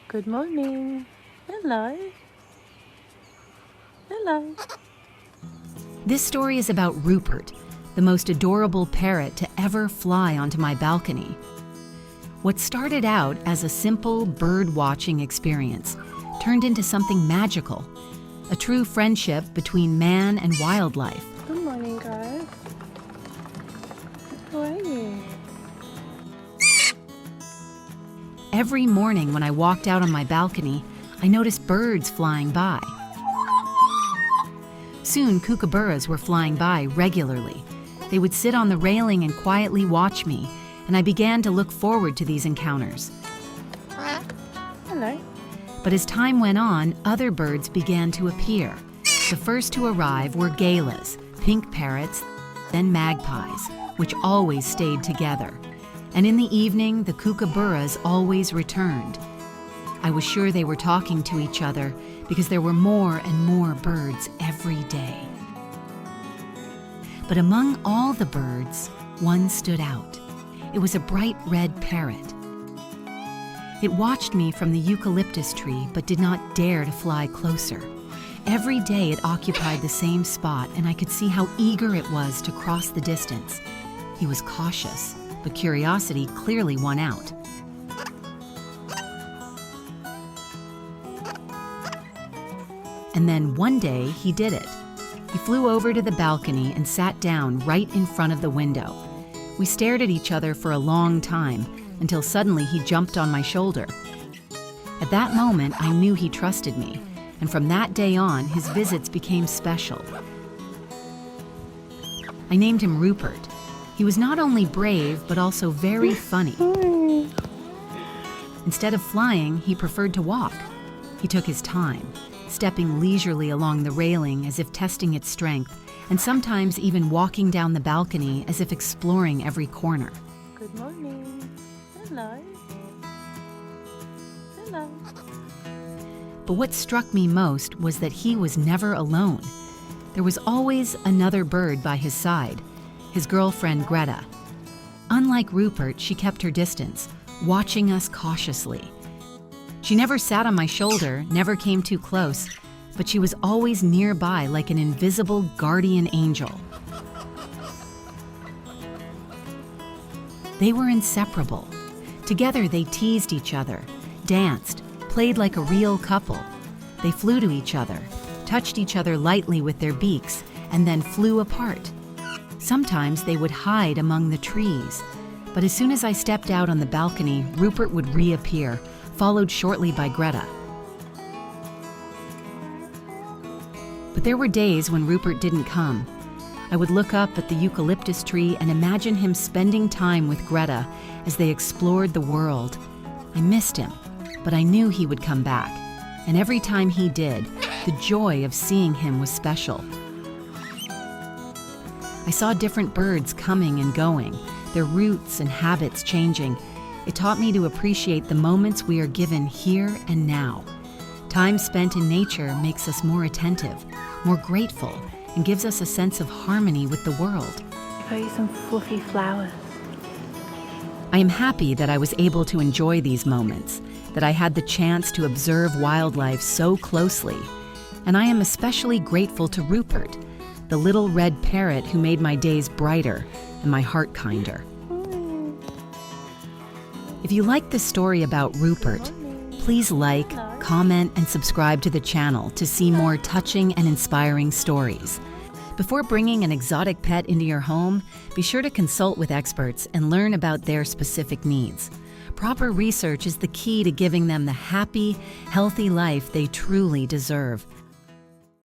Good morning. Hello. Hello. This story is about Rupert, the most adorable parrot to ever fly onto my balcony. What started out as a simple bird-watching experience turned into something magical, a true friendship between man and wildlife. Good morning, guys. How are you? Every morning when I walked out on my balcony, I noticed birds flying by. Soon, kookaburras were flying by regularly. They would sit on the railing and quietly watch me, and I began to look forward to these encounters. Hello. But as time went on, other birds began to appear. The first to arrive were galas, pink parrots, then magpies, which always stayed together. And in the evening, the kookaburras always returned. I was sure they were talking to each other because there were more and more birds every day. But among all the birds, one stood out. It was a bright red parrot. It watched me from the eucalyptus tree but did not dare to fly closer. Every day it occupied the same spot, and I could see how eager it was to cross the distance. He was cautious, but curiosity clearly won out. And then one day he did it. He flew over to the balcony and sat down right in front of the window. We stared at each other for a long time until suddenly he jumped on my shoulder. At that moment, I knew he trusted me, and from that day on, his visits became special. I named him Rupert. He was not only brave, but also very funny. Instead of flying, he preferred to walk. He took his time, stepping leisurely along the railing as if testing its strength, and sometimes even walking down the balcony as if exploring every corner. Good morning. Hello. Hello. But what struck me most was that he was never alone. There was always another bird by his side, his girlfriend Greta. Unlike Rupert, she kept her distance, watching us cautiously. She never sat on my shoulder, never came too close, but she was always nearby like an invisible guardian angel. They were inseparable. Together they teased each other, danced, played like a real couple. They flew to each other, touched each other lightly with their beaks, and then flew apart. Sometimes they would hide among the trees, but as soon as I stepped out on the balcony, Rupert would reappear, followed shortly by Greta. But there were days when Rupert didn't come. I would look up at the eucalyptus tree and imagine him spending time with Greta as they explored the world. I missed him, but I knew he would come back, and every time he did, the joy of seeing him was special. I saw different birds coming and going, their routes and habits changing. It taught me to appreciate the moments we are given here and now. Time spent in nature makes us more attentive, more grateful, and gives us a sense of harmony with the world. I got you some fluffy flowers. I am happy that I was able to enjoy these moments, that I had the chance to observe wildlife so closely. And I am especially grateful to Rupert, the little red parrot who made my days brighter and my heart kinder. If you like this story about Rupert, please like, comment, and subscribe to the channel to see more touching and inspiring stories. Before bringing an exotic pet into your home, be sure to consult with experts and learn about their specific needs. Proper research is the key to giving them the happy, healthy life they truly deserve.